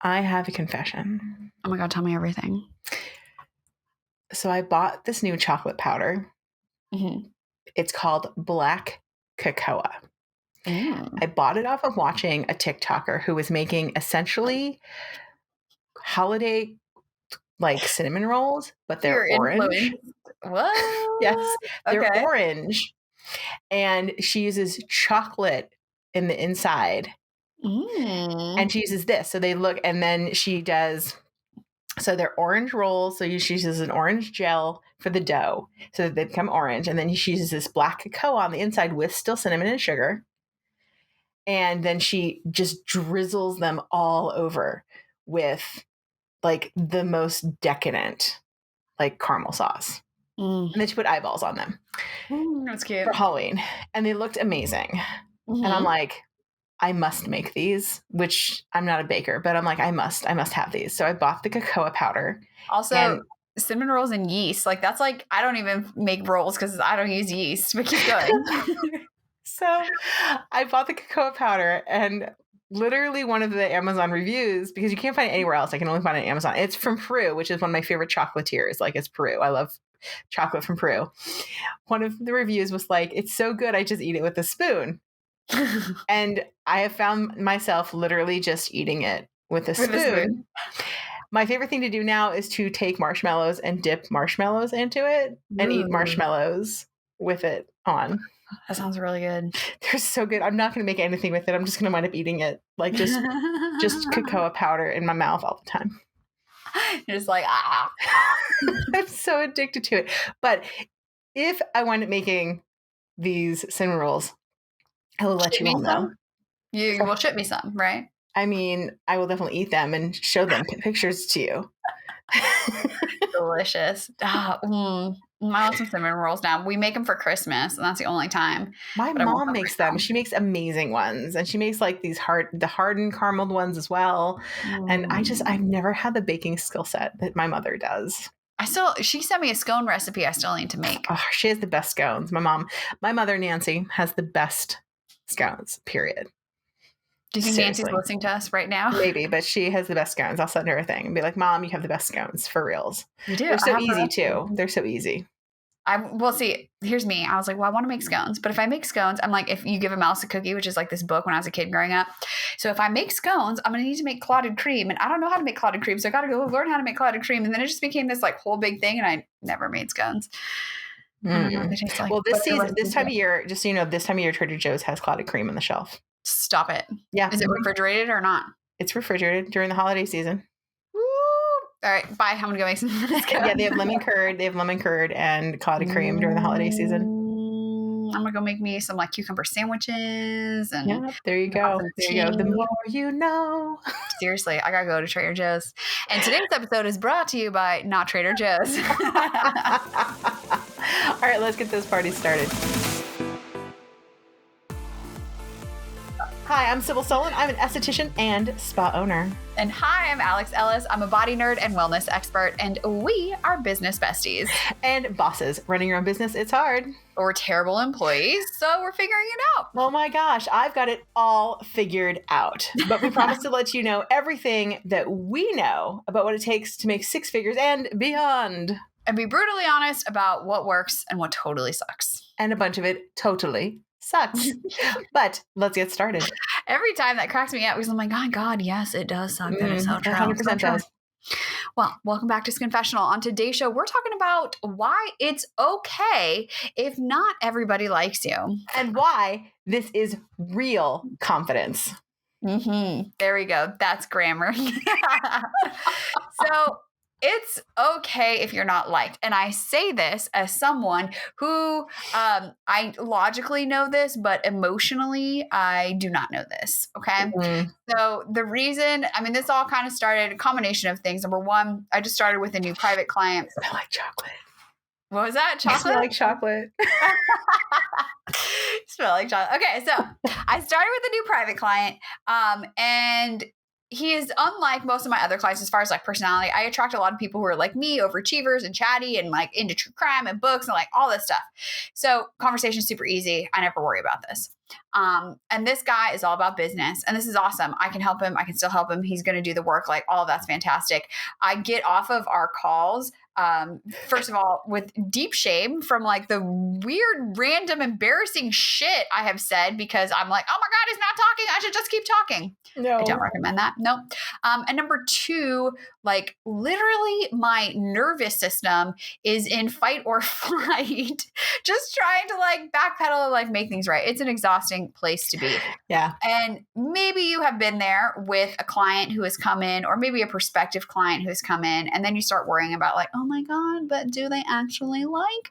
I have a confession. Oh my God, tell me everything. So I bought this new chocolate powder. Mm-hmm. It's called Black Cocoa. I bought it off of watching a TikToker who was making essentially holiday like cinnamon rolls, but they're You're orange. influenced. What? Yes, they're Okay. orange. And she uses chocolate in the inside. And she uses this. So they look, and then she does, so they're orange rolls. So she uses an orange gel for the dough so that they become orange. And then she uses this black cocoa on the inside with still cinnamon and sugar. And then she just drizzles them all over with like the most decadent, like caramel sauce. And then she put eyeballs on them. That's cute. For Halloween. And they looked amazing. And I'm like, I must make these, which I'm not a baker, but I'm like, I must have these. So I bought the cocoa powder. Also, cinnamon rolls and yeast. Like, that's like, I don't even make rolls because I don't use yeast, but keep going. So I bought the cocoa powder, and literally one of the Amazon reviews, because you can't find it anywhere else. I can only find it on Amazon. It's from Peru, which is one of my favorite chocolatiers. Like, it's Peru. I love chocolate from Peru. One of the reviews was like, it's so good, I just eat it with a spoon. And I have found myself literally just eating it with a spoon. My favorite thing to do now is to take marshmallows and dip marshmallows into it and eat marshmallows with it on. That sounds really good. They're so good. I'm not going to make anything with it. I'm just going to wind up eating it. Like just cocoa powder in my mouth all the time. You're just like, I'm so addicted to it. But if I wind up making these cinnamon rolls, I will let you all know. You will ship me some, right? I mean, I will definitely eat them and show them pictures to you. Delicious. I want some cinnamon rolls now. We make them for Christmas, and that's the only time. My mom makes them. She makes amazing ones, and she makes like the hardened carameled ones as well. And I've never had the baking skill set that my mother does. She sent me a scone recipe I still need to make. Oh, she has the best scones. My mother, Nancy, has the best scones, period. Do you think Nancy's listening to us right now? Maybe, but she has the best scones. I'll send her a thing and be like, Mom, you have the best scones, for reals. You do. They're so easy, too. They're so easy. See, here's me. I was like, well, I want to make scones. But if I make scones, I'm like, if you give a mouse a cookie, which is like this book when I was a kid growing up. So if I make scones, I'm going to need to make clotted cream. And I don't know how to make clotted cream. So I got to go learn how to make clotted cream. And then it just became this like whole big thing. And I never made scones. Well, this time of year, just so you know, this time of year, Trader Joe's has clotted cream on the shelf. Stop it. Yeah. Is it refrigerated or not? It's refrigerated during the holiday season. Woo! All right, bye. I'm going to go make some. Yeah, they have lemon curd and clotted cream during the holiday season. I'm going to go make me some like cucumber sandwiches. And yeah, there you go. There you go. The more you know. Seriously, I got to go to Trader Joe's. And today's episode is brought to you by not Trader Joe's. All right, let's get this party started. Hi, I'm Sybil Solon. I'm an esthetician and spa owner. And hi, I'm Alex Ellis. I'm a body nerd and wellness expert, and we are business besties. And bosses. Running your own business, it's hard. Or we're terrible employees, so we're figuring it out. Oh my gosh, I've got it all figured out. But we promise to let you know everything that we know about what it takes to make six figures and beyond. And be brutally honest about what works and what totally sucks. And a bunch of it totally sucks. But let's get started. Every time that cracks me up because I'm like, oh God, yes, it does suck. That is so true. 100% does. Well, welcome back to Skinfessional. On today's show, we're talking about why it's okay if not everybody likes you. And why this is real confidence. There we go. That's grammar. So it's okay if you're not liked. And I say this as someone who I logically know this, but emotionally, I do not know this. Okay. So the reason, this all kind of started a combination of things. Number one, I just started with a new private client. I like chocolate. What was that? Chocolate? I like chocolate. Smell like chocolate. Okay. So I started with a new private client. And he is unlike most of my other clients as far as like personality. I attract a lot of people who are like me, overachievers and chatty and like into true crime and books and like all this stuff. So conversation is super easy. I never worry about this. And this guy is all about business, and this is awesome. I can help him. I can still help him. He's going to do the work. Like all of that's fantastic. I get off of our calls, first of all, with deep shame from like the weird, random, embarrassing shit I have said, because I'm like, oh my God, he's not talking. I should just keep talking. No. I don't recommend that. No. And number two, like literally my nervous system is in fight or flight, just trying to like backpedal and like make things right. It's an exhausting place to be. Yeah. And maybe you have been there with a client who has come in, or maybe a prospective client who has come in, and then you start worrying about like, oh my God, but do they actually like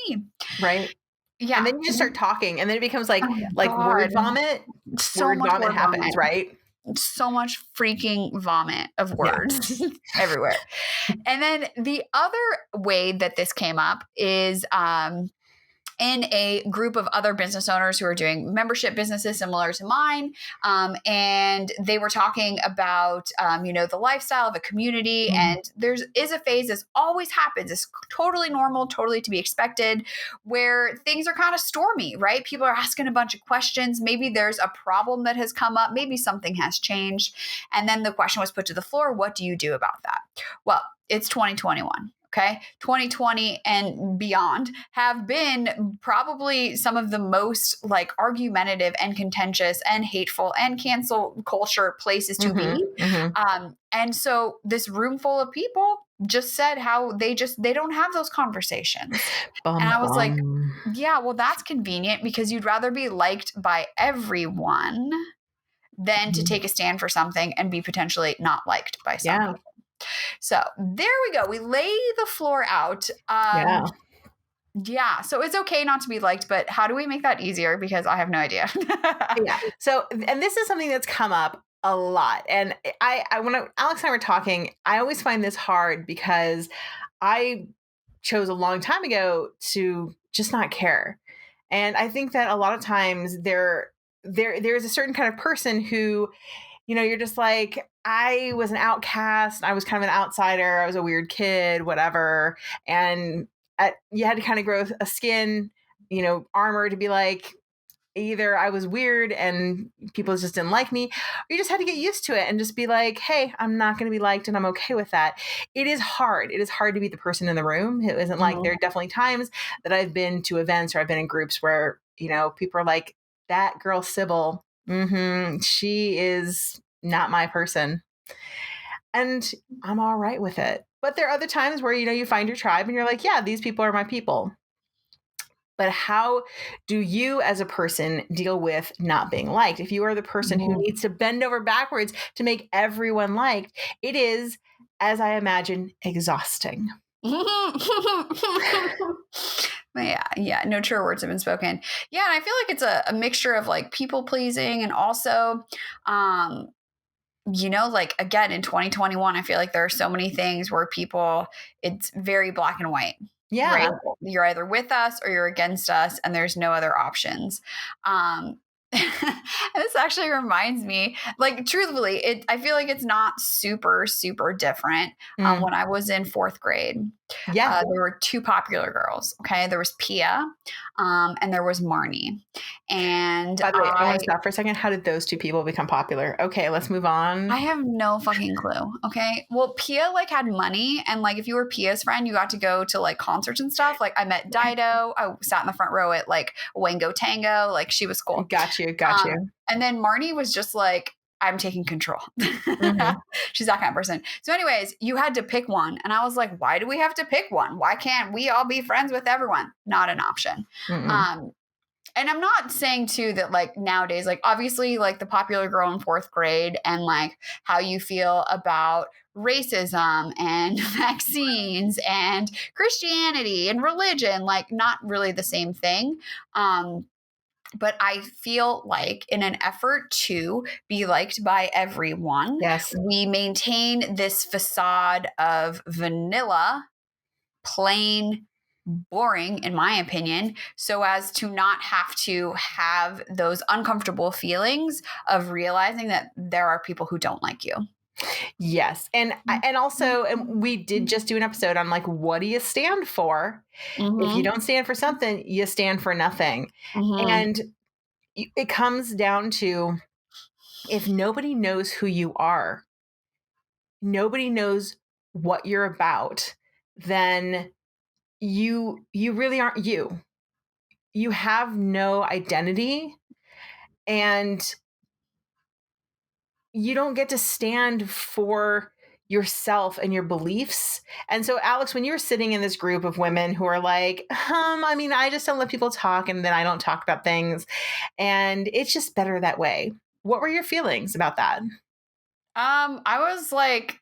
me? Right. Yeah. And then you just start talking, and then it becomes like God. word vomit. So word much vomit word happens, vomit. right? So much freaking vomit of words everywhere. And then the other way that this came up is in a group of other business owners who are doing membership businesses similar to mine. And they were talking about, the lifestyle of a community. Mm-hmm. And there is a phase that always happens. It's totally normal, totally to be expected, where things are kind of stormy, right? People are asking a bunch of questions. Maybe there's a problem that has come up. Maybe something has changed. And then the question was put to the floor. What do you do about that? Well, it's 2021. Okay. 2020 and beyond have been probably some of the most like argumentative and contentious and hateful and cancel culture places to be. Mm-hmm. And so this room full of people just said how they don't have those conversations. And I was like, yeah, well, that's convenient, because you'd rather be liked by everyone than to take a stand for something and be potentially not liked by some people. So there we go. We lay the floor out. Yeah. So it's okay not to be liked, but how do we make that easier? Because I have no idea. Yeah. So, and this is something that's come up a lot. And when Alex and I were talking, I always find this hard, because I chose a long time ago to just not care. And I think that a lot of times there's a certain kind of person who, you're just like, I was an outcast. I was kind of an outsider. I was a weird kid, whatever. And you had to kind of grow a skin, armor to be like, either I was weird and people just didn't like me, or you just had to get used to it and just be like, hey, I'm not going to be liked, and I'm okay with that. It is hard. It is hard to be the person in the room. It isn't like, there are definitely times that I've been to events or I've been in groups where, people are like, that girl Sybil, she is not my person. And I'm all right with it. But there are other times where, you find your tribe and you're like, yeah, these people are my people. But how do you as a person deal with not being liked? If you are the person who needs to bend over backwards to make everyone liked, it is, as I imagine, exhausting. Yeah. No truer words have been spoken. Yeah. And I feel like it's a mixture of like people pleasing, and also, like again, in 2021, I feel like there are so many things where it's very black and white. Yeah. Right? You're either with us or you're against us, and there's no other options. This actually reminds me, like, truthfully, I feel like it's not super, super different. When I was in 4th grade, there were 2 popular girls. Okay. There was Pia, and there was Marnie. And by the way, I want to stop for a second. How did those 2 people become popular? Okay, let's move on. I have no fucking clue. Okay. Well, Pia like had money, and like if you were Pia's friend, you got to go to like concerts and stuff. Like I met Dido. I sat in the front row at like Wango Tango. Like she was cool. Got you. And then Marnie was just like, I'm taking control. She's that kind of person. So anyways, you had to pick one. And I was like, why do we have to pick one? Why can't we all be friends with everyone? Not an option. And I'm not saying too that like nowadays, like obviously like the popular girl in 4th grade and like how you feel about racism and vaccines and Christianity and religion, like not really the same thing. But I feel like in an effort to be liked by everyone, we maintain this facade of vanilla, plain, boring, in my opinion, so as to not have to have those uncomfortable feelings of realizing that there are people who don't like you. Yes. And also, and we did just do an episode on like, what do you stand for? If you don't stand for something, you stand for nothing. And it comes down to, if nobody knows who you are, nobody knows what you're about, then you really aren't you. You have no identity, and you don't get to stand for yourself and your beliefs. And so, Alex, when you were sitting in this group of women who are like, I mean, I just don't let people talk, and then I don't talk about things, and it's just better that way. What were your feelings about that? I was like,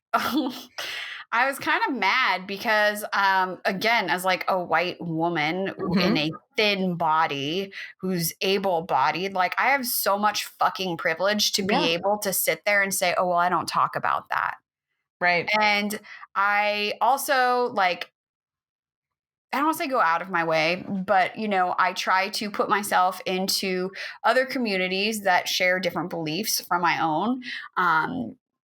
I was kind of mad because, again, as like a white woman in a thin body who's able-bodied, like I have so much fucking privilege to be able to sit there and say, oh, well, I don't talk about that. Right. And I also like, I don't want to say go out of my way, but I try to put myself into other communities that share different beliefs from my own.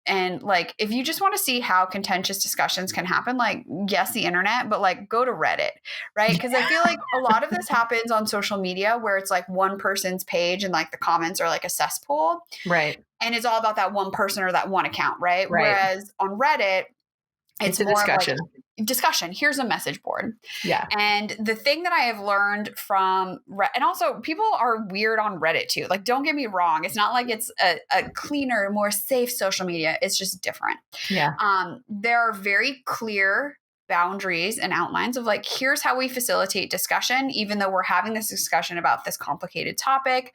And like, if you just want to see how contentious discussions can happen, like, yes, the internet, but like, go to Reddit, right? Because I feel like a lot of this happens on social media where it's like one person's page and like the comments are like a cesspool. Right. And it's all about that one person or that one account, right? Right. Whereas on Reddit, it's a more discussion. of like discussion. Here's a message board. Yeah. And the thing that I have learned from, and also people are weird on Reddit too. Like, don't get me wrong. It's not like it's a cleaner, more safe social media. It's just different. Yeah. There are very clear boundaries and outlines of like, here's how we facilitate discussion, even though we're having this discussion about this complicated topic.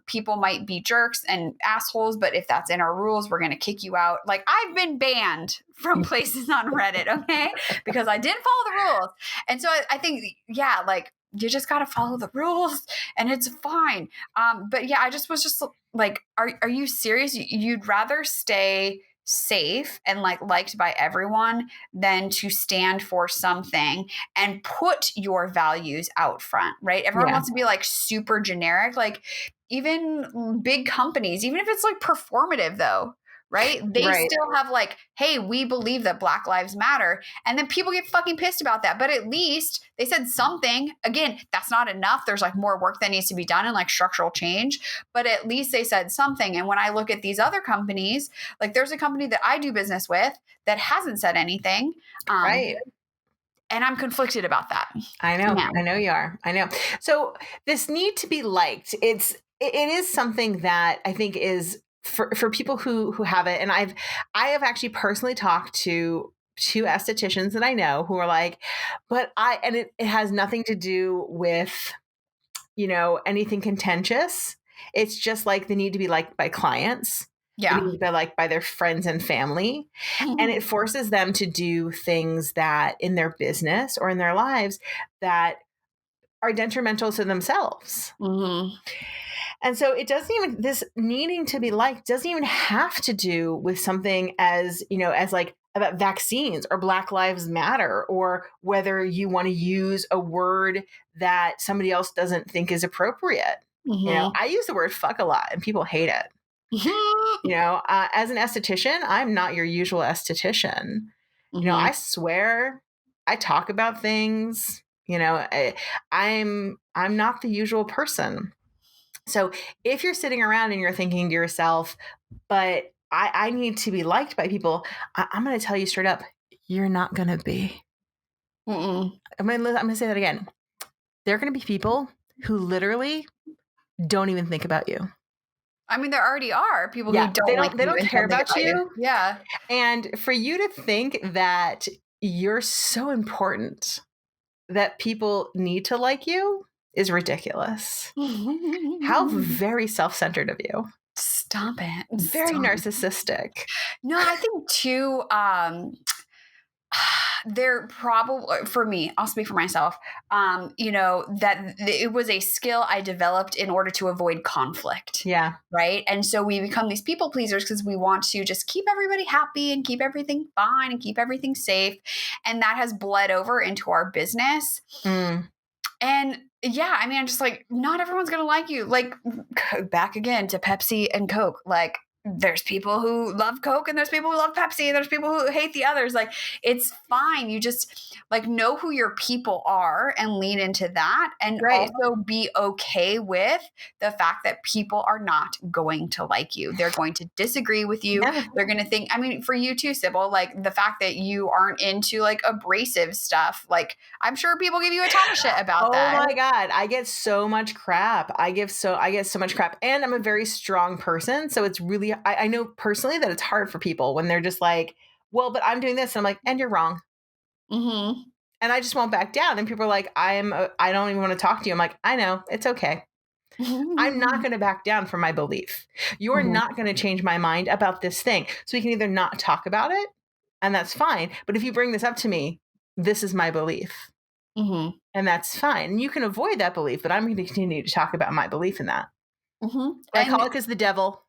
People might be jerks and assholes, but if that's in our rules, we're going to kick you out. Like, I've been banned from places on Reddit, okay? Because I didn't follow the rules. And so I think, yeah, like, you just got to follow the rules and it's fine. But yeah, I just was just like, are you serious? You'd rather stay safe and like liked by everyone than to stand for something and put your values out front, right? Everyone wants to be like super generic, like even big companies, even if it's like performative though, right? They still have like, hey, we believe that Black Lives Matter. And then people get fucking pissed about that. But at least they said something. Again, that's not enough. There's like more work that needs to be done and like structural change. But at least they said something. And when I look at these other companies, like there's a company that I do business with that hasn't said anything. Right. And I'm conflicted about that. I know. Yeah. I know you are. I know. So this need to be liked, it is something that I think is for people who have it. And I have actually personally talked to two estheticians that I know who are like, and it has nothing to do with, anything contentious. It's just like the need to be liked by clients. Yeah. They need to be liked by their friends and family. And it forces them to do things that in their business or in their lives that are detrimental to themselves. Mm-hmm. And so it doesn't even, this needing to be liked doesn't even have to do with something as, as like about vaccines or Black Lives Matter, or whether you want to use a word that somebody else doesn't think is appropriate. Mm-hmm. I use the word fuck a lot and people hate it. As an esthetician, I'm not your usual esthetician. Mm-hmm. I swear, I talk about things, I'm not the usual person. So if you're sitting around and you're thinking to yourself, but I need to be liked by people, I'm going to tell you straight up, you're not going to be. I'm going to say that again. There are going to be people who literally don't even think about you. I mean, there already are people who don't care about you. Yeah. And for you to think that you're so important that people need to like you is ridiculous. How very self-centered of you. Stop it. Very narcissistic. No, I think too, They're probably, for me, I'll speak for myself, that it was a skill I developed in order to avoid conflict. Yeah. Right. And so we become these people pleasers because we want to just keep everybody happy and keep everything fine and keep everything safe. And that has bled over into our business. Mm. And yeah, I mean, I'm just like, not everyone's going to like you. Like, back again to Pepsi and Coke. Like, there's people who love Coke and there's people who love Pepsi and there's people who hate the others. Like, it's fine. You just like know who your people are and lean into that, and Right. also be okay with the fact that people are not going to like you. They're going to disagree with you. Yeah. They're going to think, I mean, for you too, Sybil, like the fact that you aren't into like abrasive stuff, like I'm sure people give you a ton of shit about that. Oh my God. I get so much crap. I get so much crap. And I'm a very strong person. So it's really, I know personally that it's hard for people when they're just like, well, but I'm doing this. And I'm like, and you're wrong. Mm-hmm. And I just won't back down. And people are like, I don't even want to talk to you. I'm like, I know, it's okay. I'm not going to back down from my belief. You're Mhm. not going to change my mind about this thing. So we can either not talk about it, and that's fine. But if you bring this up to me, this is my belief. Mm-hmm. And that's fine. You can avoid that belief, but I'm going to continue to talk about my belief in that. Mm-hmm. Glycolic is the devil.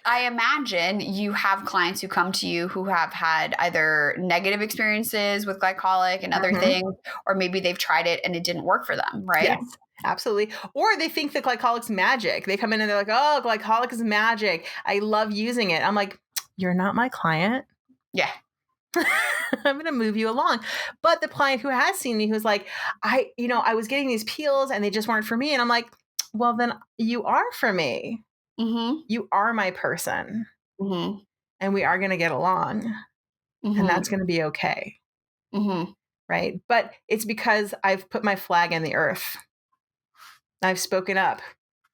I imagine you have clients who come to you who have had either negative experiences with glycolic and other things, or maybe they've tried it and it didn't work for them, right? Yes, absolutely. Or they think that glycolic's magic. They come in and they're like, oh, glycolic is magic. I love using it. I'm like, you're not my client. Yeah. I'm going to move you along. But the client who has seen me, who's like, I was getting these peels and they just weren't for me. And I'm like, well, then you are for me. Mm-hmm. You are my person. Mm-hmm. And we are going to get along. Mm-hmm. And that's going to be okay. Mm-hmm. Right. But it's because I've put my flag in the earth. I've spoken up.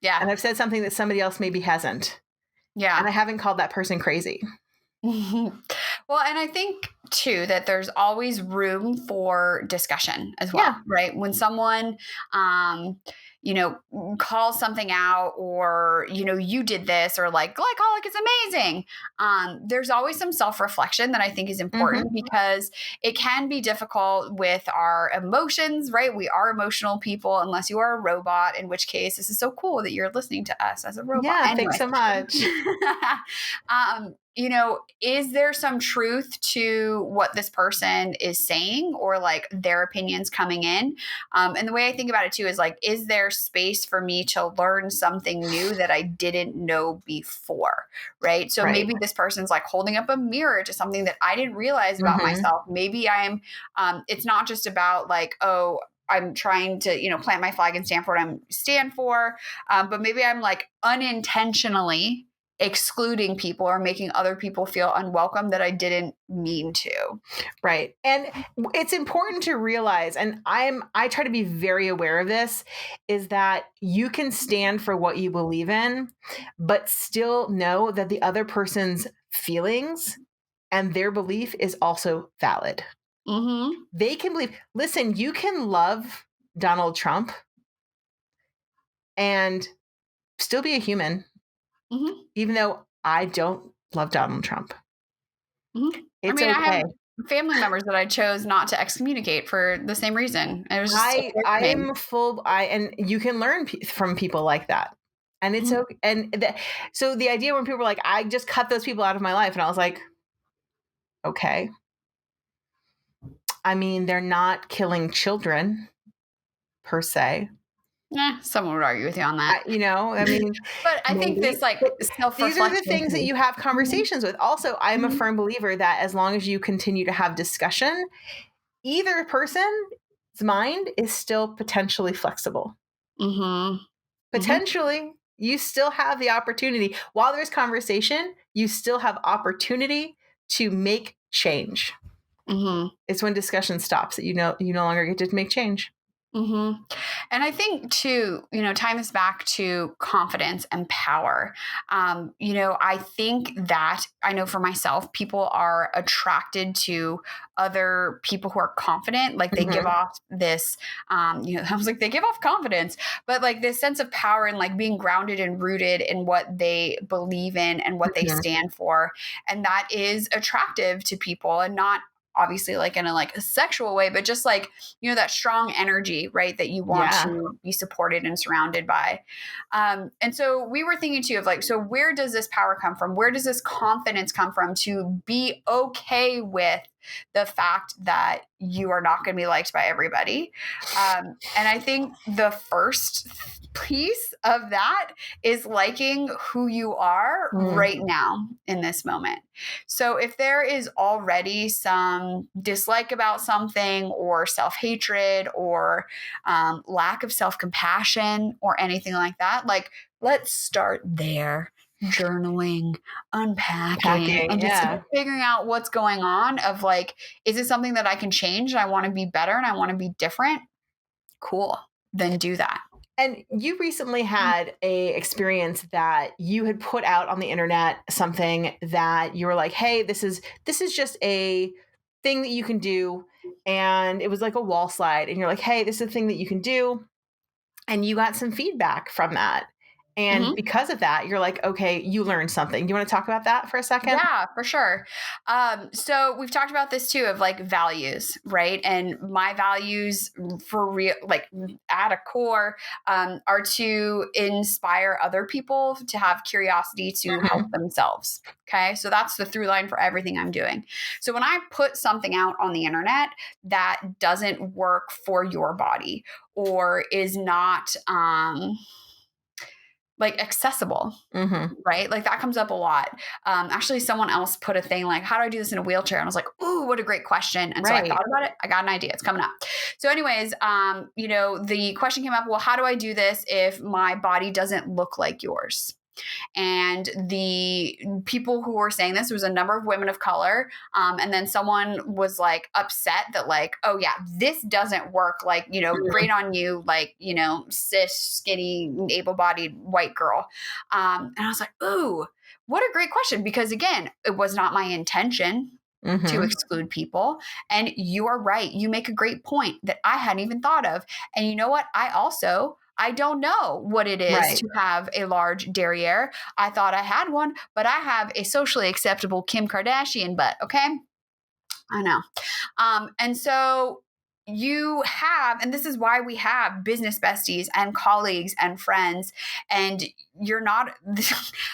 Yeah. And I've said something that somebody else maybe hasn't. Yeah. And I haven't called that person crazy. Well, and I think too that there's always room for discussion as well, Yeah. right? When someone, calls something out, or you did this, or like glycolic is amazing. There's always some self-reflection that I think is important, because it can be difficult with our emotions, right? We are emotional people, unless you are a robot, in which case this is so cool that you're listening to us as a robot. Yeah. Thanks so much. Is there some truth to what this person is saying, or like their opinions coming in? And the way I think about it too is like, is there space for me to learn something new that I didn't know before? Right. So maybe this person's like holding up a mirror to something that I didn't realize about myself. Maybe it's not just about like, oh, I'm trying to, plant my flag and stand for what I stand for. But maybe I'm like unintentionally excluding people or making other people feel unwelcome that I didn't mean to. Right. And it's important to realize, and I try to be very aware of this, is that you can stand for what you believe in, but still know that the other person's feelings and their belief is also valid. Mm-hmm. They can believe, listen, you can love Donald Trump and still be a human. Mm-hmm. Even though I don't love Donald Trump. Mm-hmm. It's I okay. have family members that I chose not to excommunicate for the same reason. It was just and you can learn from people like that. And it's okay. And so the idea when people were like, I just cut those people out of my life. And I was like, okay. I mean, they're not killing children per se. Someone would argue with you on that. But I think this like self-reflection. These are the things that you have conversations with. Also, I'm a firm believer that as long as you continue to have discussion, either person's mind is still potentially flexible. Potentially, you still have the opportunity. While there's conversation, you still have opportunity to make change. It's when discussion stops that you no longer get to make change. Mm-hmm. And I think too, tying this back to confidence and power, I think that I know for myself, people are attracted to other people who are confident. Like they give Mhm. off this, I was like, they give off confidence, but like this sense of power and like being grounded and rooted in what they believe in and what they Mhm. stand for. And that is attractive to people and not obviously like in a sexual way, but just like that strong energy, right? That you want Yeah. to be supported and surrounded by. And so we were thinking too of like, so where does this power come from? Where does this confidence come from to be okay with the fact that you are not going to be liked by everybody? And I think the first piece of that is liking who you are Mm. right now in this moment. So if there is already some dislike about something or self hatred or lack of self compassion or anything like that, like let's start there. Journaling, unpacking, Packing, and just yeah. figuring out what's going on of like, is it something that I can change and I want to be better and I want to be different? Cool. Then do that. And you recently had a experience that you had put out on the internet, something that you were like, "Hey, this is just a thing that you can do." And it was like a wall slide and you're like, "Hey, this is a thing that you can do." And you got some feedback from that. And Mhm. because of that, you're like, "Okay, you learned something." Do you want to talk about that for a second? Yeah, for sure. So we've talked about this too of like values, right? And my values for real, like at a core, are to inspire other people to have curiosity to help Mhm. themselves. Okay. So that's the through line for everything I'm doing. So when I put something out on the internet that doesn't work for your body or is not, like accessible, Mhm. right? Like that comes up a lot. Actually, someone else put a thing like, how do I do this in a wheelchair? And I was like, ooh, what a great question. And so I Right. thought about it. I got an idea. It's coming up. So, anyways, the question came up, well, how do I do this if my body doesn't look like yours? And the people who were saying this, there was a number of women of color. And then someone was like upset that, like, oh, yeah, this doesn't work. Like, Mhm. great on you, like, cis, skinny, able bodied white girl. And I was like, ooh, what a great question. Because again, it was not my intention to Mhm. exclude people. And you are right. You make a great point that I hadn't even thought of. And you know what? I don't know what it is Right. to have a large derriere. I thought I had one, but I have a socially acceptable Kim Kardashian butt. Okay. I know. And so you have, and this is why we have business besties and colleagues and friends. And you're not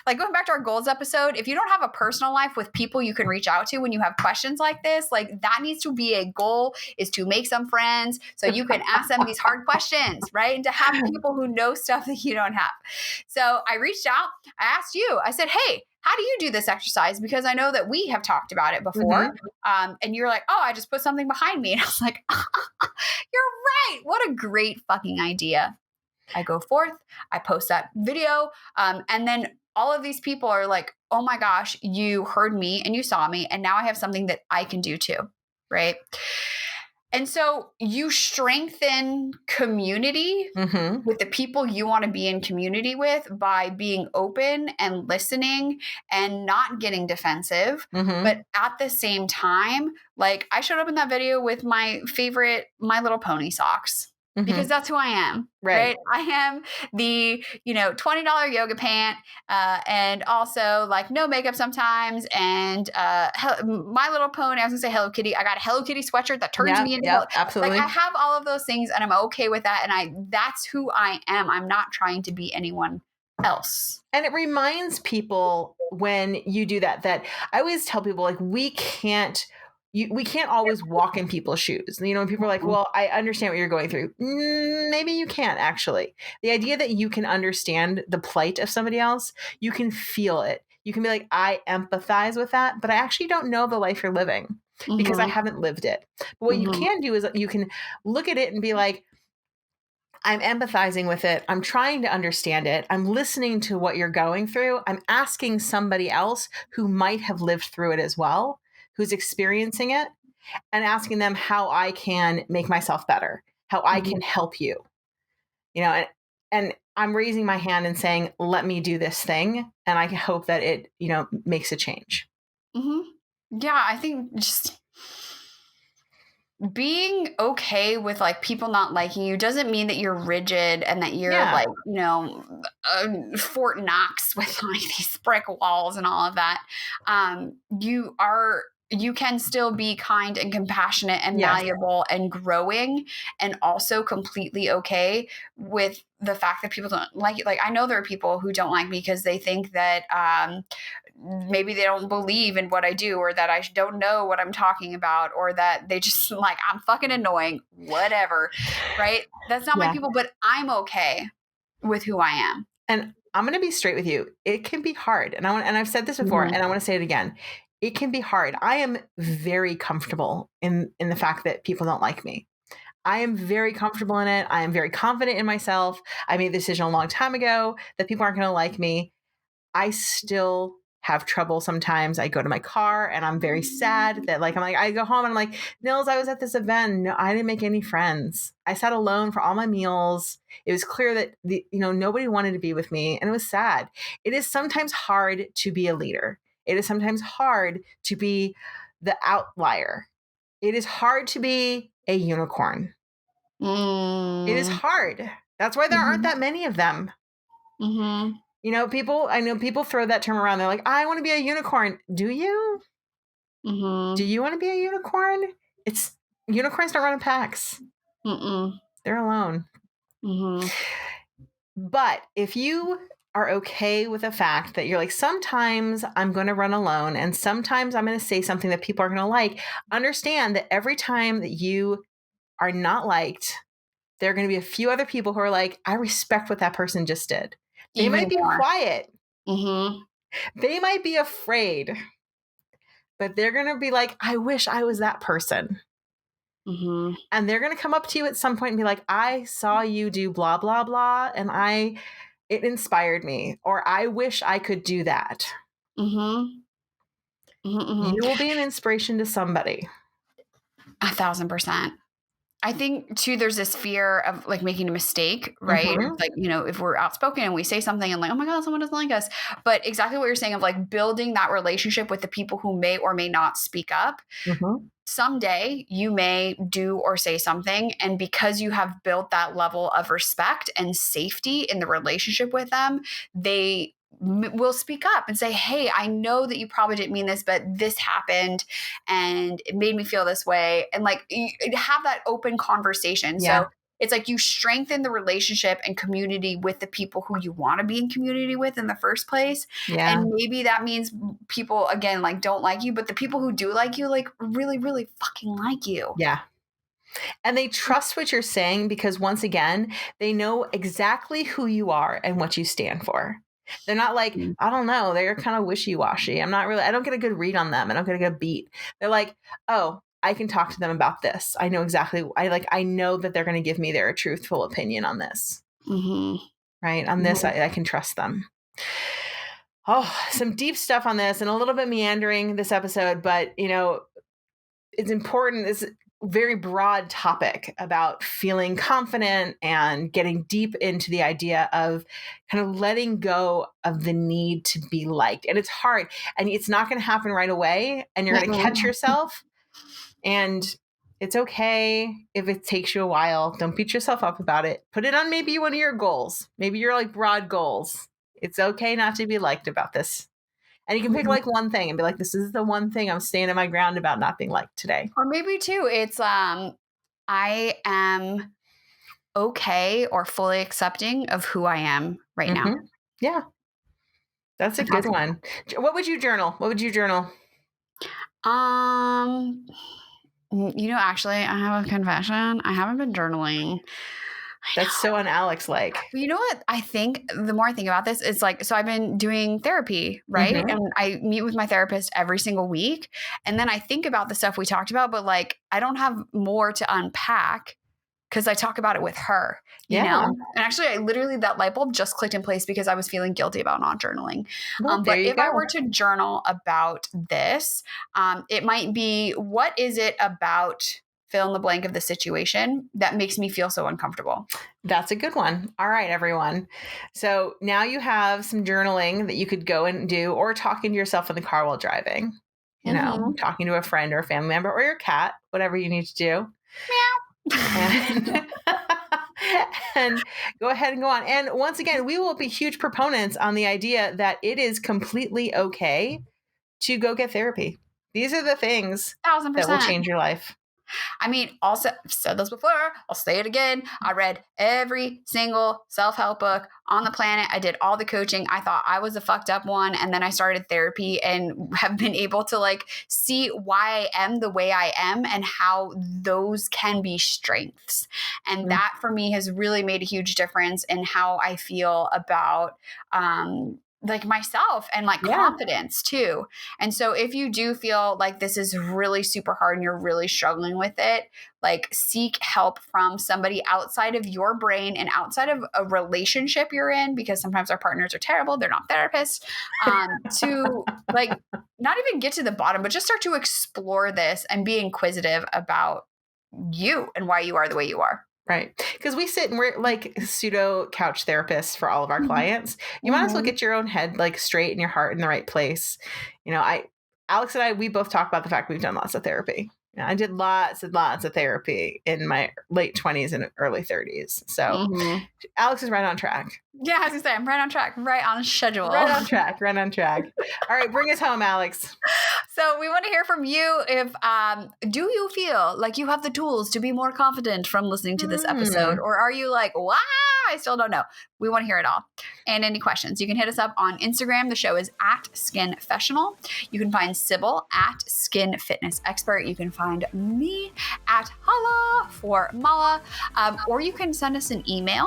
like going back to our goals episode. If you don't have a personal life with people you can reach out to when you have questions like this, like that needs to be a goal is to make some friends so you can ask them these hard questions, right? And to have people who know stuff that you don't have. So I reached out, I asked you, I said, hey, how do you do this exercise? Because I know that we have talked about it before. Mhm. And you're like, oh, I just put something behind me. And I was like, you're right. What a great fucking idea. I go forth, I post that video. And then all of these people are like, oh my gosh, you heard me and you saw me. And now I have something that I can do too. Right. And so you strengthen community Mhm. with the people you want to be in community with by being open and listening and not getting defensive. But Mhm. at the same time, like I showed up in that video with my favorite My Little Pony socks because Mhm. that's who I am. Right. Right. I am the, $20 yoga pant and also like no makeup sometimes. And My Little Pony, I was going to say Hello Kitty. I got a Hello Kitty sweatshirt that turns Yep, me into yep, like I absolutely. have all of those things and I'm okay with that. And that's who I am. I'm not trying to be anyone else. And it reminds people when you do that, that I always tell people like we can't always walk in people's shoes. When people are like, Mhm. "Well, I understand what you're going through." Maybe you can't actually. The idea that you can understand the plight of somebody else, you can feel it. You can be like, "I empathize with that, but I actually don't know the life you're living because I Mhm. haven't lived it." But what you Mhm. can do is you can look at it and be like, I'm empathizing with it. I'm trying to understand it. I'm listening to what you're going through. I'm asking somebody else who might have lived through it as well, who's experiencing it, and asking them how I can make myself better, how I can help you, and I'm raising my hand and saying, let me do this thing. And I hope that it, makes a change. Yeah. I think just being okay with like people not liking you doesn't mean that you're rigid and that you're like, Fort Knox with like these brick walls and all of that. You can still be kind and compassionate and malleable and growing, and also completely okay with the fact that people don't like you. Like, I know there are people who don't like me because they think that maybe they don't believe in what I do, or that I don't know what I'm talking about, or that they just like, I'm fucking annoying, whatever. Right? That's not my people, but I'm okay with who I am. And I'm going to be straight with you. It can be hard. And I've said this before, and I want to say it again. It can be hard. I am very comfortable in the fact that people don't like me. I am very comfortable in it. I am very confident in myself. I made the decision a long time ago that people aren't going to like me. I still have trouble sometimes. I go to my car and I'm very sad that I go home and I'm like, Nils, I was at this event. No, I didn't make any friends. I sat alone for all my meals. It was clear that nobody wanted to be with me, and it was sad. It is sometimes hard to be a leader. It is sometimes hard to be the outlier. It is hard to be a unicorn. It is hard. That's why there aren't that many of them. I know people throw that term around. They're like, I want to be a unicorn. Do you? Do you want to be a unicorn? Unicorns don't run in packs. They're alone. But if you are okay with the fact that you're like, sometimes I'm going to run alone, and sometimes I'm going to say something that people are going to like, understand that every time that you are not liked, there are going to be a few other people who are like, I respect what that person just did. They might be quiet. They might be afraid, but they're going to be like, I wish I was that person. And they're going to come up to you at some point and be like, I saw you do blah, blah, blah. And it inspired me, or I wish I could do that. You will be an inspiration to somebody. 1,000%. I think too, there's this fear of like making a mistake, right? Like, if we're outspoken and we say something and like, oh my God, someone doesn't like us. But exactly what you're saying of like building that relationship with the people who may or may not speak up. Someday you may do or say something, and because you have built that level of respect and safety in the relationship with them, they will speak up and say, hey, I know that you probably didn't mean this, but this happened and it made me feel this way. And like, have that open conversation. So it's like you strengthen the relationship and community with the people who you want to be in community with in the first place. And maybe that means people, again, like don't like you, but the people who do like you, like really, really fucking like you. Yeah. And they trust what you're saying because, once again, they know exactly who you are and what you stand for. They're not like, I don't know, they're kind of wishy-washy. I don't get a good read on them. I don't get a good beat. They're like, oh, I can talk to them about this. I know exactly. I know that they're going to give me their truthful opinion on this. Right. On this, I can trust them. Oh, some deep stuff on this and a little bit meandering this episode, but it's important. It's a very broad topic about feeling confident and getting deep into the idea of kind of letting go of the need to be liked. And it's hard, and it's not going to happen right away, and you're going to catch yourself, and it's okay if it takes you a while. Don't beat yourself up about it. Put it on maybe one of your goals. Maybe your like broad goals. It's okay not to be liked about this. And you can pick like one thing and be like, this is the one thing I'm standing my ground about not being liked today. Or maybe too, it's I am okay or fully accepting of who I am right now. Yeah. That's a good one. What would you journal? Actually, I have a confession. I haven't been journaling. That's so un-Alex like. You know what? I think the more I think about this, it's like, so I've been doing therapy, right? And I meet with my therapist every single week. And then I think about the stuff we talked about, but like, I don't have more to unpack because I talk about it with her, you know? And actually, that light bulb just clicked in place because I was feeling guilty about not journaling. But if I were to journal about this, it might be, what is it about fill in the blank of the situation that makes me feel so uncomfortable. That's a good one. All right, everyone. So now you have some journaling that you could go and do, or talking to yourself in the car while driving, talking to a friend or a family member or your cat, whatever you need to do. Meow. And go ahead and go on. And once again, we will be huge proponents on the idea that it is completely okay to go get therapy. These are the things 1000%. that will change your life. I mean, also, I've said this before, I'll say it again. I read every single self-help book on the planet. I did all the coaching. I thought I was a fucked up one. And then I started therapy and have been able to like see why I am the way I am and how those can be strengths. And that for me has really made a huge difference in how I feel about, like myself and like confidence too. And so if you do feel like this is really super hard and you're really struggling with it, like seek help from somebody outside of your brain and outside of a relationship you're in, because sometimes our partners are terrible. They're not therapists, to like not even get to the bottom, but just start to explore this and be inquisitive about you and why you are the way you are. Right. Because we sit and we're like pseudo couch therapists for all of our clients. You might as well get your own head like straight and your heart in the right place. Alex and I, we both talk about the fact we've done lots of therapy. I did lots and lots of therapy in my late 20s and early 30s. So Alex is right on track. Yeah, I was going to say, I'm right on track, right on schedule. Right on track. All right, bring us home, Alex. So we want to hear from you. If do you feel like you have the tools to be more confident from listening to this episode? Or are you like, wow, I still don't know. We want to hear it all. And any questions, you can hit us up on Instagram. The show is at Skinfessional. You can find Sybil at Skin Fitness Expert. You can find me at Hala for Mala. Or you can send us an email.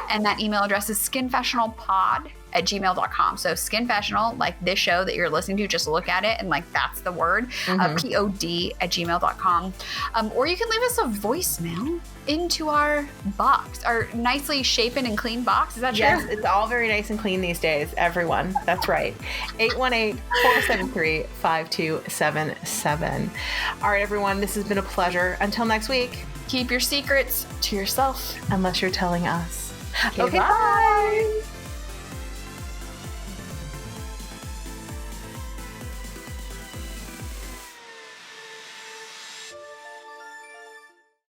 And that email address is skinfessionalpod@gmail.com. So Skinfessional, like this show that you're listening to, just look at it and like that's the word, pod@gmail.com. Or you can leave us a voicemail into our box, our nicely shapen and clean box. Is that true? Yes, it's all very nice and clean these days, everyone. That's right. 818-473-5277. All right, everyone, this has been a pleasure. Until next week, keep your secrets to yourself unless you're telling us. Okay, bye.